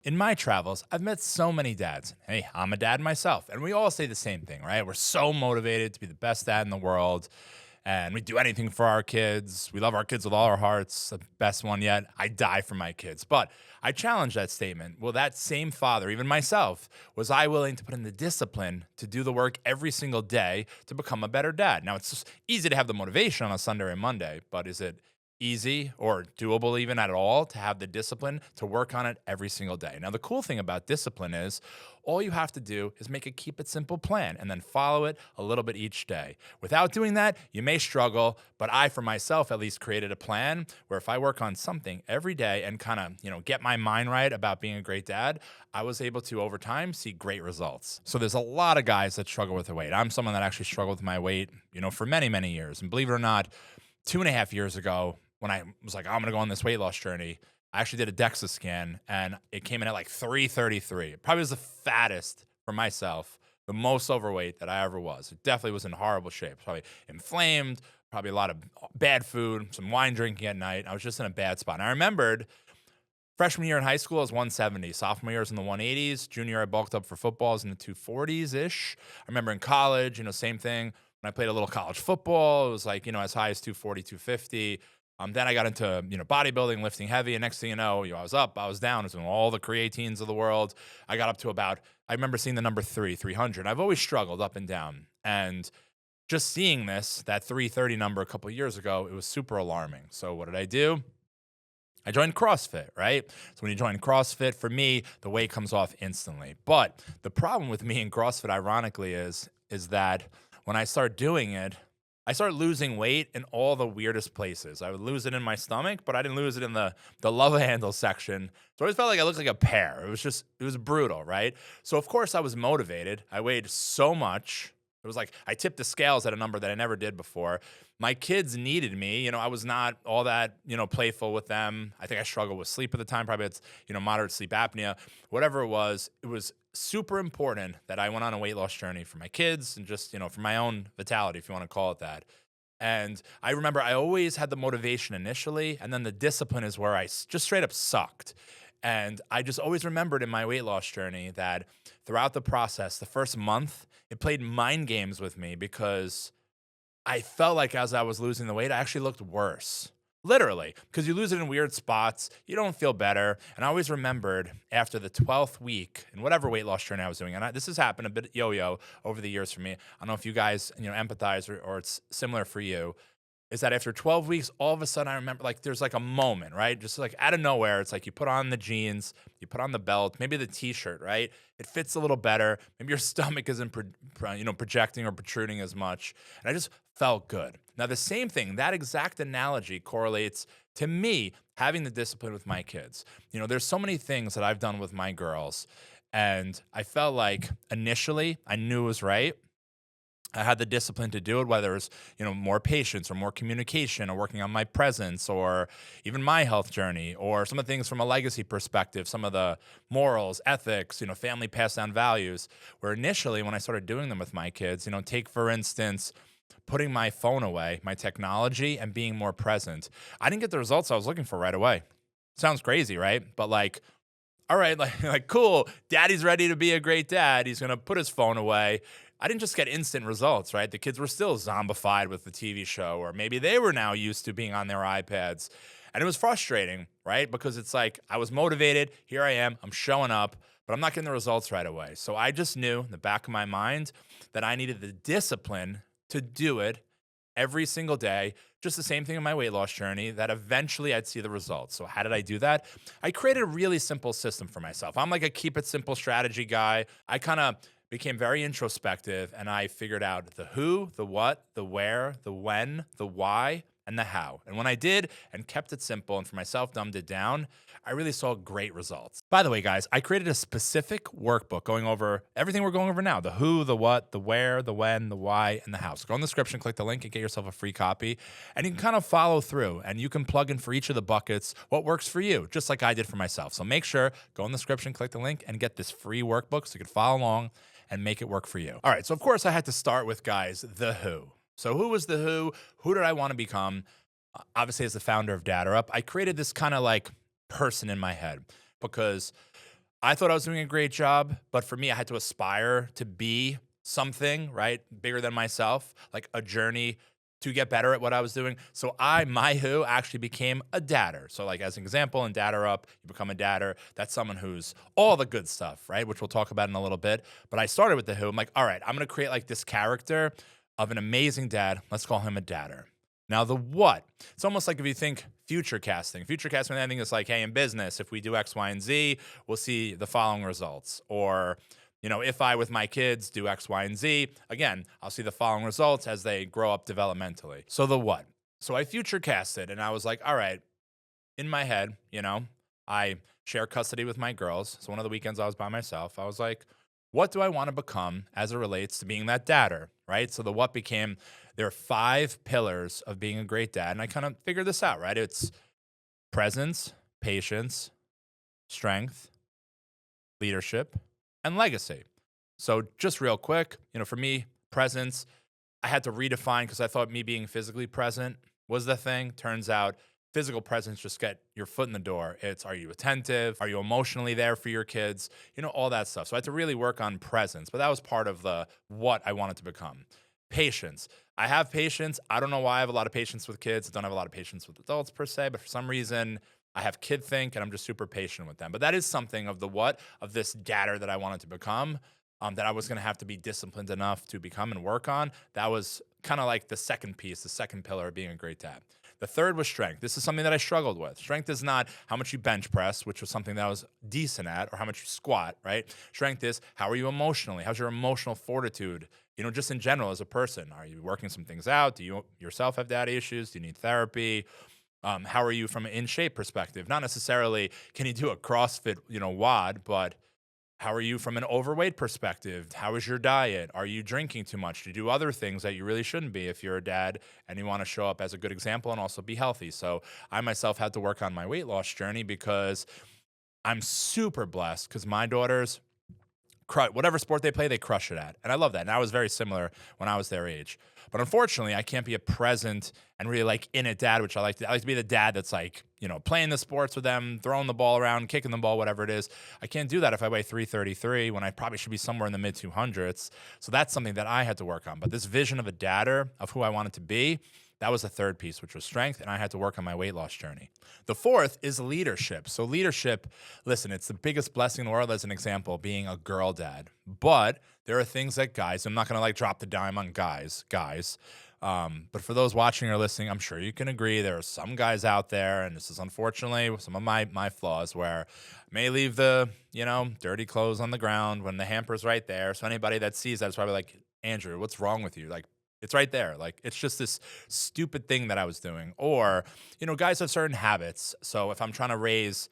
In my travels, I've met so many dads. Hey, I'm a dad myself, and we all say the same thing, right? We're so motivated to be the best dad in the world, and we do anything for our kids. We love our kids with all our hearts. The best one yet. I die for my kids. But I challenge that statement. Well, that same father, even myself, was I willing to put in the discipline to do the work every single day to become a better dad? Now, it's just easy to have the motivation on a Sunday or Monday, but is it easy or doable even at all to have the discipline to work on it every single day? Now, the cool thing about discipline is all you have to do is make a keep it simple plan and then follow it a little bit each day. Without doing that, you may struggle, but I, for myself, at least created a plan where if I work on something every day and kind of, get my mind right about being a great dad, I was able to over time see great results. So there's a lot of guys that struggle with their weight. I'm someone that actually struggled with my weight, for many, many years. And believe it or not, 2.5 years ago, when I was like, I'm going to go on this weight loss journey, I actually did a DEXA scan and it came in at like 333. It probably was the fattest for myself, the most overweight that I ever was. It definitely was in horrible shape, probably inflamed, probably a lot of bad food, some wine drinking at night. I was just in a bad spot. And I remembered freshman year in high school, I was 170. Sophomore year, I was in the 180s. Junior year, I bulked up for football, I was in the 240s ish. I remember in college, same thing. When I played a little college football, it was like, as high as 240, 250. Then I got into, bodybuilding, lifting heavy. And next thing you know, I was up, I was down. I was doing all the creatines of the world. I got up to I remember seeing the number 300. I've always struggled up and down. And just seeing that 330 number a couple of years ago, it was super alarming. So what did I do? I joined CrossFit, right? So when you join CrossFit, for me, the weight comes off instantly. But the problem with me in CrossFit, ironically, is that when I start doing it, I start losing weight in all the weirdest places. I would lose it in my stomach, but I didn't lose it in the love handle section. So I always felt like I looked like a pear. It was brutal, right? So of course I was motivated. I weighed so much. It was like I tipped the scales at a number that I never did before. My kids needed me. I was not all that, playful with them. I think I struggled with sleep at the time. Probably it's, moderate sleep apnea. Whatever it was super important that I went on a weight loss journey for my kids and just, for my own vitality, if you want to call it that. And I remember I always had the motivation initially, and then the discipline is where I just straight up sucked. And I just always remembered in my weight loss journey that throughout the process, the first month, it played mind games with me because I felt like as I was losing the weight, I actually looked worse. Literally, because you lose it in weird spots, you don't feel better. And I always remembered after the 12th week and whatever weight loss journey I was doing, and this has happened a bit yo-yo over the years for me. I don't know if you guys, empathize or it's similar for you, is that after 12 weeks, all of a sudden I remember like there's like a moment, right? Just like out of nowhere, it's like you put on the jeans, you put on the belt, maybe the t-shirt, right? It fits a little better. Maybe your stomach isn't projecting or protruding as much. And I just felt good. Now the same thing, that exact analogy correlates to me having the discipline with my kids. There's so many things that I've done with my girls, and I felt like initially I knew it was right. I had the discipline to do it, whether it's, more patience or more communication or working on my presence or even my health journey or some of the things from a legacy perspective, some of the morals, ethics, family passed down values, where initially when I started doing them with my kids, take for instance, putting my phone away, my technology, and being more present. I didn't get the results I was looking for right away. Sounds crazy, right? But like, all right, like cool, daddy's ready to be a great dad. He's going to put his phone away. I didn't just get instant results, right? The kids were still zombified with the TV show, or maybe they were now used to being on their iPads. And it was frustrating, right? Because it's like I was motivated. Here I am. I'm showing up, but I'm not getting the results right away. So I just knew in the back of my mind that I needed the discipline to do it every single day. Just the same thing in my weight loss journey, that eventually I'd see the results. So how did I do that? I created a really simple system for myself. I'm like a keep it simple strategy guy. I kind of became very introspective and I figured out the who, the what, the where, the when, the why, and the how. And when I did and kept it simple and for myself dumbed it down, I really saw great results. By the way, guys, I created a specific workbook going over everything we're going over now: the who, the what, the where, the when, the why, and the how. So go in the description, click the link, and get yourself a free copy. And you can kind of follow through and you can plug in for each of the buckets what works for you, just like I did for myself. So make sure, go in the description, click the link, and get this free workbook so you can follow along and make it work for you. All right, so of course I had to start with, guys, the who. So who was the who? Who did I want to become? Obviously, as the founder of DadderUp, I created this kind of like person in my head because I thought I was doing a great job, but for me, I had to aspire to be something, right? Bigger than myself, like a journey to get better at what I was doing. So my who actually became a dadder. So like as an example, in DadderUp, you become a dadder. That's someone who's all the good stuff, right? Which we'll talk about in a little bit. But I started with the who. I'm like, all right, I'm going to create like this character of an amazing dad. Let's call him a dadder. Now, the what, it's almost like if you think future casting. Future casting, I think is like, hey, in business, if we do X, Y, and Z, we'll see the following results. Or, if I with my kids do X, Y, and Z, again, I'll see the following results as they grow up developmentally. So the what? So I future casted and I was like, all right, in my head, I share custody with my girls. So one of the weekends I was by myself, I was like, what do I want to become as it relates to being that dadder, right? So the what became, there are 5 pillars of being a great dad. And I kind of figured this out, right? It's presence, patience, strength, leadership, and legacy. So just real quick, for me, presence, I had to redefine because I thought me being physically present was the thing. Turns out physical presence just get your foot in the door. It's, are you attentive? Are you emotionally there for your kids? All that stuff. So I had to really work on presence, but that was part of the what I wanted to become. Patience. I have patience. I don't know why I have a lot of patience with kids. I don't have a lot of patience with adults per se, but for some reason I have kid think and I'm just super patient with them. But that is something of the what of this dadder that I wanted to become. That I was going to have to be disciplined enough to become and work on. That was kind of like the second piece, the second pillar of being a great dad. The third was strength. This is something that I struggled with. Strength is not how much you bench press, which was something that I was decent at, or how much you squat, right? Strength is how are you emotionally? How's your emotional fortitude? Just in general as a person. Are you working some things out? Do you yourself have daddy issues? Do you need therapy? How are you from an in shape perspective? Not necessarily can you do a CrossFit, WOD, but how are you from an overweight perspective? How is your diet? Are you drinking too much? Do you do other things that you really shouldn't be if you're a dad and you want to show up as a good example and also be healthy? So I myself had to work on my weight loss journey because I'm super blessed because my daughters, whatever sport they play, they crush it at. And I love that. And I was very similar when I was their age. But unfortunately, I can't be a present and really like in it dad, which I like to. I like to be the dad that's like, playing the sports with them, throwing the ball around, kicking the ball, whatever it is. I can't do that if I weigh 333 when I probably should be somewhere in the mid 200s. So that's something that I had to work on. But this vision of a dadder, of who I wanted to be, that was the third piece, which was strength, and I had to work on my weight loss journey. The fourth is leadership. So leadership, listen, it's the biggest blessing in the world as an example, being a girl dad. But there are things that guys, I'm not going to like drop the dime on guys. But for those watching or listening, I'm sure you can agree there are some guys out there, and this is unfortunately some of my flaws, where I may leave the, dirty clothes on the ground when the hamper's right there. So anybody that sees that is probably like, Andrew, what's wrong with you? Like, it's right there. Like, it's just this stupid thing that I was doing. Or, guys have certain habits. So if I'm trying to raise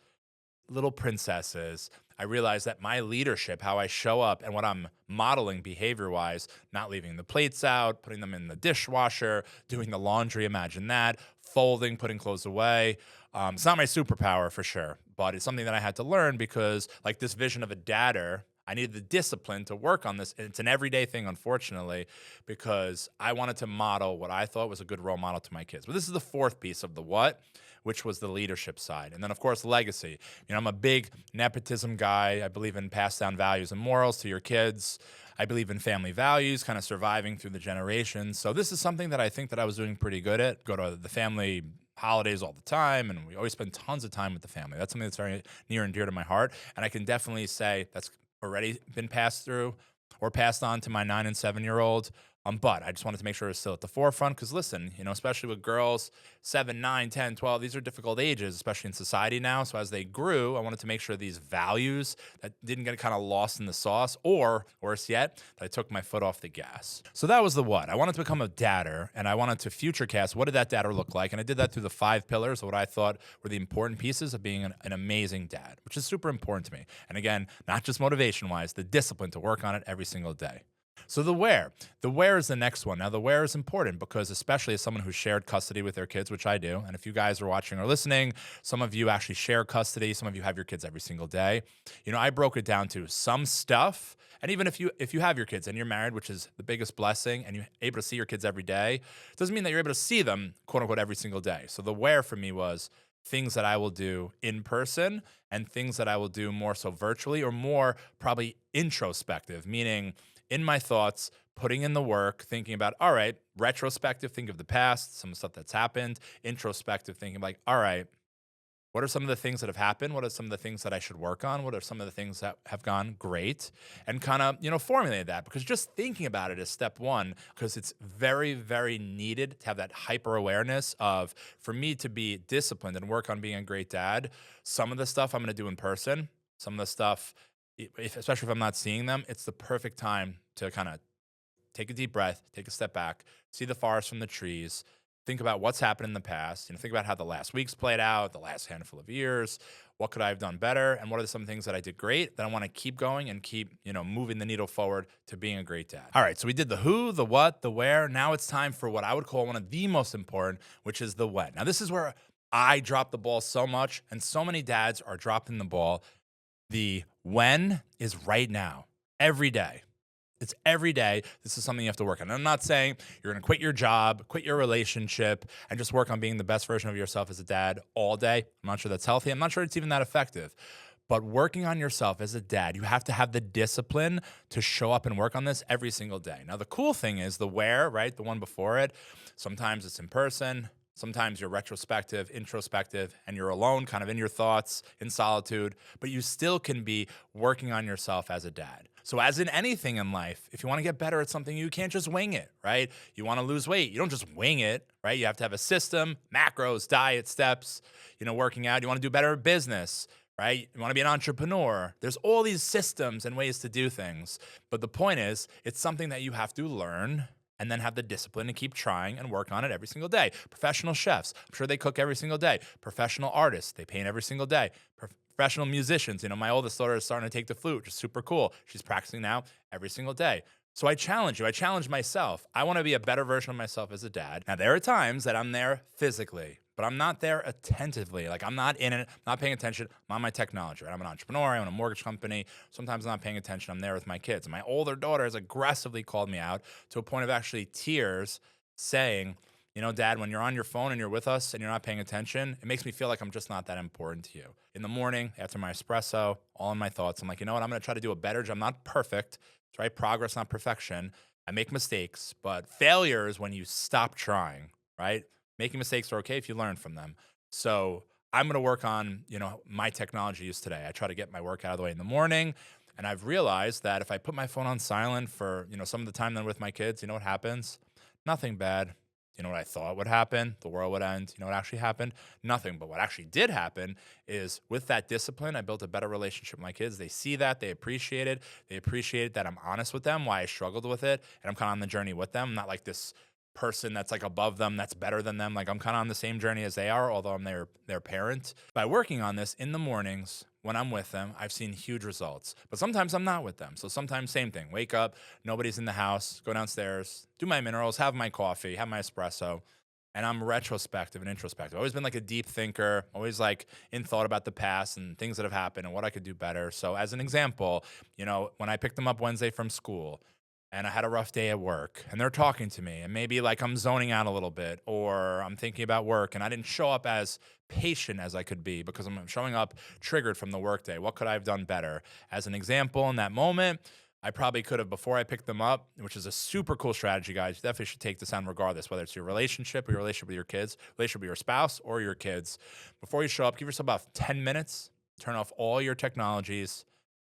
little princesses, I realize that my leadership, how I show up and what I'm modeling behavior wise, not leaving the plates out, putting them in the dishwasher, doing the laundry, imagine that, folding, putting clothes away. It's not my superpower for sure, but it's something that I had to learn because like this vision of a dadder, I needed the discipline to work on this. It's an everyday thing, unfortunately, because I wanted to model what I thought was a good role model to my kids. But this is the fourth piece of the what, which was the leadership side. And then, of course, legacy. I'm a big nepotism guy. I believe in passed down values and morals to your kids. I believe in family values, kind of surviving through the generations. So this is something that I think that I was doing pretty good at. Go to the family holidays all the time, and we always spend tons of time with the family. That's something that's very near and dear to my heart. And I can definitely say that's already been passed through or passed on to my 9 and 7-year-old. But I just wanted to make sure it's still at the forefront because listen, especially with girls, 7, 9, 10, 12, these are difficult ages, especially in society now. So as they grew, I wanted to make sure these values that didn't get kind of lost in the sauce, or worse yet, that I took my foot off the gas. So that was the what. I wanted to become a dadder, and I wanted to future cast what did that dadder look like. And I did that through the 5 pillars of what I thought were the important pieces of being an amazing dad, which is super important to me. And again, not just motivation-wise, the discipline to work on it every single day. So the where is the next one. Now the where is important because especially as someone who shared custody with their kids, which I do, and if you guys are watching or listening, some of you actually share custody, some of you have your kids every single day. I broke it down to some stuff, and even if you have your kids and you're married, which is the biggest blessing, and you're able to see your kids every day, it doesn't mean that you're able to see them, quote unquote, every single day. So the where for me was things that I will do in person and things that I will do more so virtually or more probably introspective, meaning in my thoughts, putting in the work, thinking about, all right, retrospective, think of the past, some stuff that's happened, introspective, thinking like, all right, what are some of the things that have happened? What are some of the things that I should work on? What are some of the things that have gone great? And kind of, formulate that because just thinking about it is step one, because it's very, very needed to have that hyper awareness of, for me to be disciplined and work on being a great dad. Some of the stuff I'm going to do in person, some of the stuff, especially if I'm not seeing them, it's the perfect time to kind of take a deep breath, take a step back, see the forest from the trees, think about what's happened in the past, think about how the last week's played out, the last handful of years, what could I have done better, and what are some things that I did great that I want to keep going and keep, moving the needle forward to being a great dad. All right, so we did the who, the what, the where. Now it's time for what I would call one of the most important, which is the when. Now this is where I drop the ball so much, and so many dads are dropping the ball. The when is right now, every day. It's every day. This is something you have to work on. And I'm not saying you're going to quit your job, quit your relationship, and just work on being the best version of yourself as a dad all day. I'm not sure that's healthy. I'm not sure it's even that effective. But working on yourself as a dad, you have to have the discipline to show up and work on this every single day. Now, the cool thing is the where, right? The one before it. Sometimes it's in person. Sometimes you're retrospective, introspective, and you're alone, kind of in your thoughts, in solitude, but you still can be working on yourself as a dad. So as in anything in life, if you want to get better at something, you can't just wing it, right? You want to lose weight, you don't just wing it, right? You have to have a system, macros, diet, steps, working out. You want to do better at business, right? You want to be an entrepreneur. There's all these systems and ways to do things. But the point is, it's something that you have to learn and then have the discipline to keep trying and work on it every single day. Professional chefs, I'm sure they cook every single day. Professional artists, they paint every single day. Professional musicians, my oldest daughter is starting to take the flute, which is super cool. She's practicing now every single day. So I challenge you. I challenge myself. I want to be a better version of myself as a dad. Now, there are times that I'm there physically, but I'm not there attentively. Like I'm not in it, not paying attention. I'm on my technology, right? I'm an entrepreneur. I own a mortgage company. Sometimes I'm not paying attention. I'm there with my kids. And my older daughter has aggressively called me out to a point of actually tears saying, Dad, when you're on your phone and you're with us and you're not paying attention, it makes me feel like I'm just not that important to you. In the morning, after my espresso, all in my thoughts, I'm like, you know what? I'm going to try to do a better job. I'm not perfect. It's right. Progress, not perfection. I make mistakes, but failure is when you stop trying, right? Making mistakes are okay if you learn from them. So I'm going to work on, my technology use today. I try to get my work out of the way in the morning. And I've realized that if I put my phone on silent for, some of the time then with my kids, you know what happens? Nothing bad. You know what I thought would happen? The world would end. You know what actually happened? Nothing. But what actually did happen is with that discipline, I built a better relationship with my kids. They see that. They appreciate it. They appreciate that I'm honest with them, why I struggled with it. And I'm kind of on the journey with them. I'm not like this person that's like above them, that's better than them. Like I'm kind of on the same journey as they are, although I'm their parent. By working on this in the mornings when I'm with them, I've seen huge results. But sometimes I'm not with them. So sometimes same thing. Wake up, nobody's in the house, go downstairs, do my minerals, have my coffee, have my espresso. And I'm retrospective and introspective. I've always been like a deep thinker, always like in thought about the past and things that have happened and what I could do better. So as an example, when I picked them up Wednesday from school, and I had a rough day at work and they're talking to me and maybe like I'm zoning out a little bit or I'm thinking about work and I didn't show up as patient as I could be because I'm showing up triggered from the workday. What could I have done better? As an example, in that moment, I probably could have, before I picked them up, which is a super cool strategy, guys. You definitely should take this on regardless, whether it's your relationship or your relationship with your kids, relationship with your spouse or your kids. Before you show up, give yourself about 10 minutes, turn off all your technologies,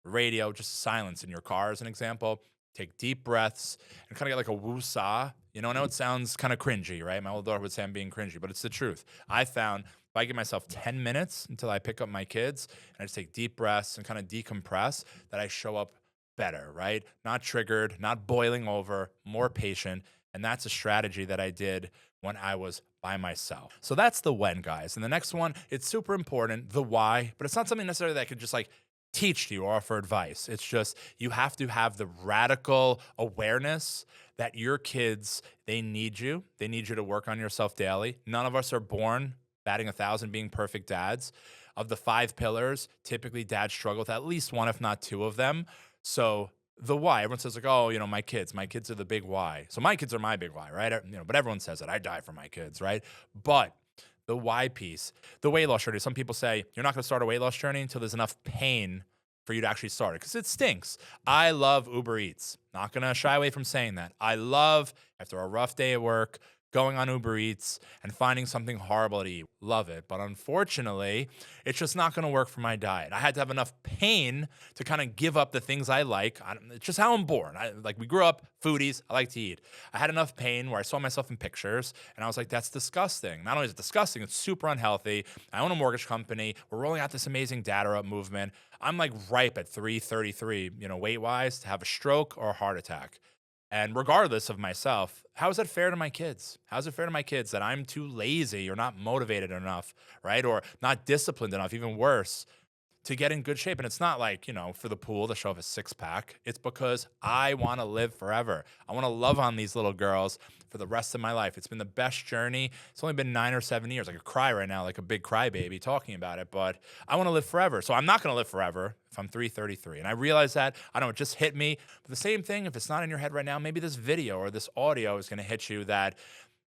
radio, just silence in your car as an example. Take deep breaths and kind of get like a woo-saw. I know it sounds kind of cringy, right? My older daughter would say I'm being cringy, but it's the truth. I found if I give myself 10 minutes until I pick up my kids and I just take deep breaths and kind of decompress, that I show up better, right? Not triggered, not boiling over, more patient. And that's a strategy that I did when I was by myself. So that's the when, guys. And the next one, it's super important, the why, but it's not something necessarily that I could just like teach you or offer advice. It's just you have to have the radical awareness that your kids, they need you. They need you to work on yourself daily. None of us are born batting 1,000 being perfect dads. Of the 5 pillars, typically dads struggle with at least one, if not 2 of them. So the why, everyone says like, oh, my kids are the big why. So my kids are my big why, right? But everyone says that I die for my kids, right? But The why piece, the weight loss journey. Some people say you're not going to start a weight loss journey until there's enough pain for you to actually start it because it stinks. I love Uber Eats. Not going to shy away from saying that. I love, after a rough day at work, going on Uber Eats and finding something horrible to eat. Love it. But unfortunately, it's just not going to work for my diet. I had to have enough pain to kind of give up the things I like. It's just how I'm born. Like we grew up foodies. I like to eat. I had enough pain where I saw myself in pictures and I was like, that's disgusting. Not only is it disgusting, it's super unhealthy. I own a mortgage company. We're rolling out this amazing DadderUp movement. I'm like ripe at 333, weight wise to have a stroke or a heart attack. And regardless of myself, how is that fair to my kids? How's it fair to my kids that I'm too lazy or not motivated enough, right? Or not disciplined enough, even worse, to get in good shape? And it's not like, for the pool to show off a six pack. It's because I want to live forever. I want to love on these little girls for the rest of my life. It's been the best journey. It's only been 9 or 7 years. I could cry right now like a big crybaby talking about it, but I want to live forever. So I'm not going to live forever if I'm 333. And I realize that. I know it just hit me. But the same thing, if it's not in your head right now, maybe this video or this audio is going to hit you that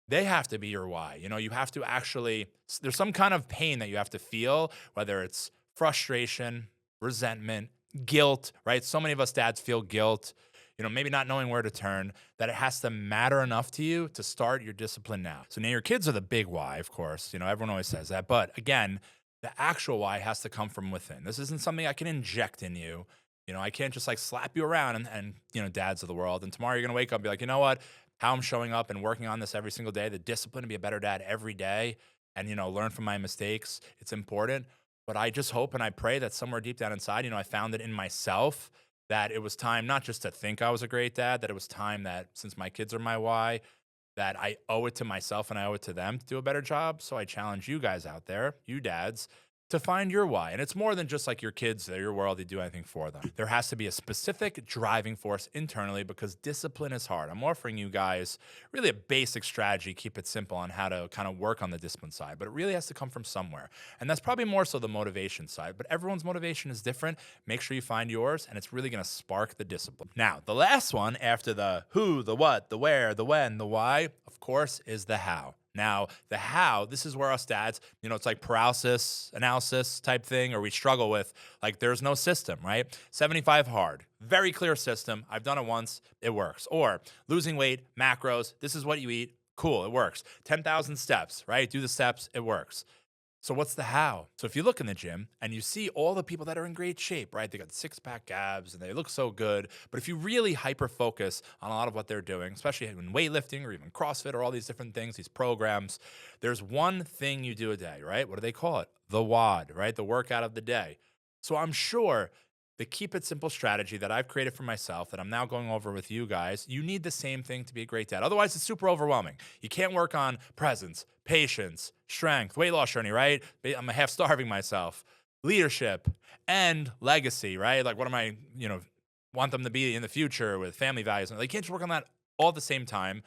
they have to be your why. You have to actually, there's some kind of pain that you have to feel, whether it's frustration, resentment, guilt, right? So many of us dads feel guilt, maybe not knowing where to turn, that it has to matter enough to you to start your discipline now. So now your kids are the big why, of course. Everyone always says that. But again, the actual why has to come from within. This isn't something I can inject in you. I can't just like slap you around and dads of the world. And tomorrow you're going to wake up and be like, you know what? How I'm showing up and working on this every single day, the discipline to be a better dad every day and, learn from my mistakes. It's important. But I just hope and I pray that somewhere deep down inside, I found it in myself that it was time not just to think I was a great dad, that it was time that since my kids are my why, that I owe it to myself and I owe it to them to do a better job. So I challenge you guys out there, you dads, to find your why. And it's more than just like your kids, they're your world, you do anything for them. There has to be a specific driving force internally because discipline is hard. I'm offering you guys really a basic strategy, keep it simple on how to kind of work on the discipline side, but it really has to come from somewhere. And that's probably more so the motivation side, but everyone's motivation is different. Make sure you find yours and it's really gonna spark the discipline. Now, the last one after the who, the what, the where, the when, the why, of course, is the how. Now, the how, this is where us dads, it's like paralysis analysis type thing, or we struggle with, like, there's no system, right? 75 hard, very clear system. I've done it once, it works. Or losing weight, macros, this is what you eat, cool, it works. 10,000 steps, right? Do the steps, it works. So what's the how? So if you look in the gym and you see all the people that are in great shape, right? They got six-pack abs and they look so good. But if you really hyper-focus on a lot of what they're doing, especially in weightlifting or even CrossFit or all these different things, these programs, there's one thing you do a day, right? What do they call it? The WOD, right? The workout of the day. So I'm sure the keep it simple strategy that I've created for myself that I'm now going over with you guys, you need the same thing to be a great dad. Otherwise, it's super overwhelming. You can't work on presence, patience, strength, weight loss journey, right? I'm half starving myself, leadership, and legacy, right? Like what am I, want them to be in the future with family values? Like, you can't just work on that all at the same time.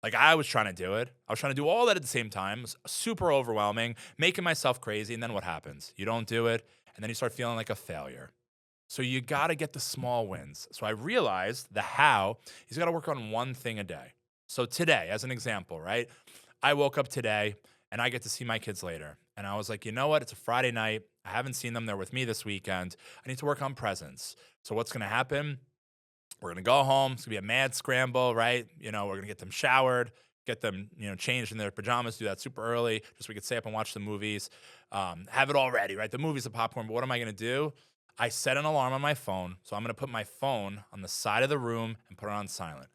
Like I was trying to do it. I was trying to do all that at the same time. It was super overwhelming, making myself crazy. And then what happens? You don't do it. And then you start feeling like a failure. So you got to get the small wins. So I realized the how, he's got to work on one thing a day. So today, as an example, right? I woke up today and I get to see my kids later. And I was like, you know what? It's a Friday night. I haven't seen them. They're with me this weekend. I need to work on presence. So what's going to happen? We're going to go home. It's going to be a mad scramble, right? We're going to get them showered, get them, changed in their pajamas, do that super early, just so we could stay up and watch the movies, have it all ready, right? The movies, the popcorn. But what am I going to do? I set an alarm on my phone, so I'm going to put my phone on the side of the room and put it on silent.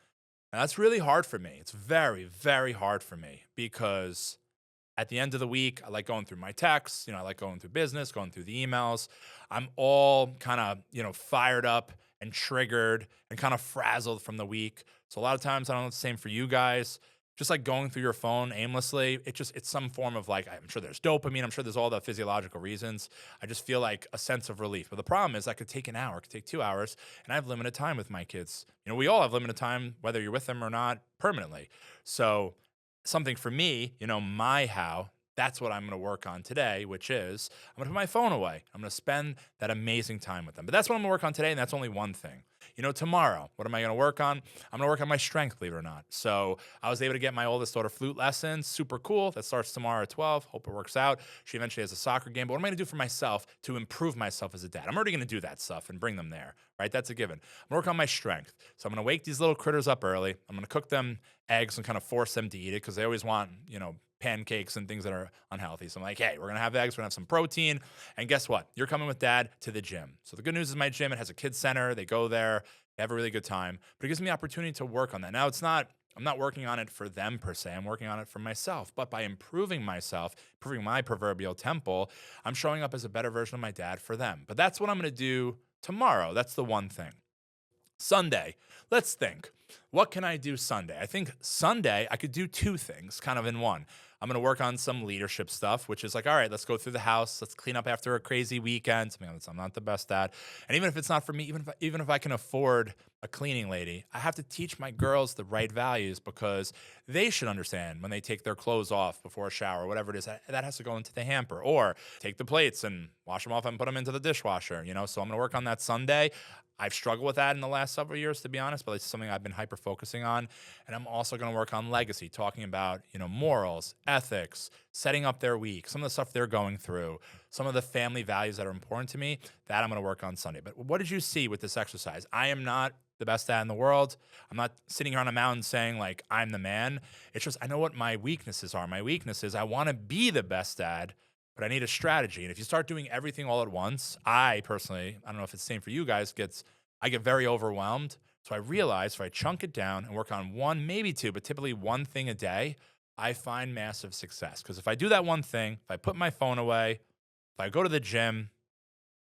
And that's really hard for me. It's very, very hard for me because at the end of the week, I like going through my texts, I like going through business, going through the emails. I'm all kind of, fired up and triggered and kind of frazzled from the week. So a lot of times, I don't know if it's the same for you guys. Just like going through your phone aimlessly, it's some form of like, I'm sure there's dopamine, I'm sure there's all the physiological reasons. I just feel like a sense of relief. But the problem is that could take an hour, it could take 2 hours, and I have limited time with my kids. We all have limited time, whether you're with them or not, permanently. So something for me, my how, that's what I'm going to work on today, which is I'm going to put my phone away. I'm going to spend that amazing time with them. But that's what I'm going to work on today, and that's only one thing. tomorrow, what am I going to work on? I'm going to work on my strength, believe it or not. So I was able to get my oldest daughter flute lessons. Super cool. That starts tomorrow at 12. Hope it works out. She eventually has a soccer game. But what am I going to do for myself to improve myself as a dad? I'm already going to do that stuff and bring them there, right? That's a given. I'm going to work on my strength. So I'm going to wake these little critters up early. I'm going to cook them eggs and kind of force them to eat it because they always want, pancakes and things that are unhealthy. So I'm like, hey, we're going to have eggs. We're going to have some protein. And guess what? You're coming with dad to the gym. So the good news is my gym, it has a kids center. They go there. They have a really good time. But it gives me the opportunity to work on that. Now, I'm not working on it for them per se. I'm working on it for myself. But by improving myself, improving my proverbial temple, I'm showing up as a better version of my dad for them. But that's what I'm going to do tomorrow. That's the one thing. Sunday, let's think. What can I do Sunday? I think Sunday I could do two things kind of in one. I'm going to work on some leadership stuff, which is like, all right, let's go through the house. Let's clean up after a crazy weekend. Something that I'm not the best at. And even if it's not for me, even if I can afford a cleaning lady, I have to teach my girls the right values because they should understand when they take their clothes off before a shower, whatever it is, that has to go into the hamper. Or take the plates and wash them off and put them into the dishwasher, So I'm going to work on that Sunday. I've struggled with that in the last several years, to be honest, but it's something I've been hyper focusing on. And I'm also going to work on legacy, talking about, morals, ethics, setting up their week, some of the stuff they're going through, some of the family values that are important to me, that I'm going to work on Sunday. But what did you see with this exercise? I am not the best dad in the world. I'm not sitting here on a mountain saying like I'm the man. It's just I know what my weaknesses are. My weakness is I want to be the best dad, but I need a strategy. And if you start doing everything all at once, I personally, I don't know if it's the same for you guys, I get very overwhelmed. So I realize if I chunk it down and work on one, maybe two, but typically one thing a day, I find massive success. Because if I do that one thing, if I put my phone away, if I go to the gym,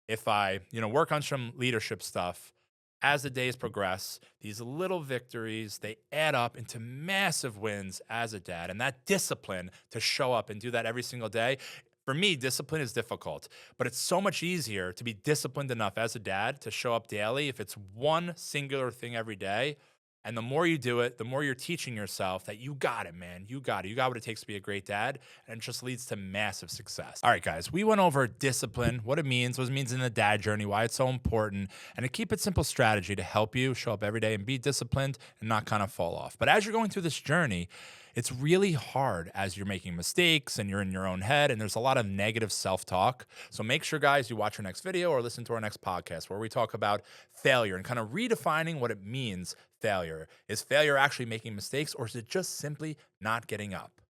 if I, work on some leadership stuff, as the days progress, these little victories, they add up into massive wins as a dad. And that discipline to show up and do that every single day, for me, discipline is difficult, but it's so much easier to be disciplined enough as a dad to show up daily if it's one singular thing every day. And the more you do it, the more you're teaching yourself that you got it, man. You got it. You got what it takes to be a great dad. And it just leads to massive success. All right, guys, we went over discipline, what it means in the dad journey, why it's so important, and a keep it simple strategy to help you show up every day and be disciplined and not kind of fall off. But as you're going through this journey, it's really hard as you're making mistakes and you're in your own head and there's a lot of negative self-talk. So make sure, guys, you watch our next video or listen to our next podcast where we talk about failure and kind of redefining what it means failure. Is failure actually making mistakes or is it just simply not getting up?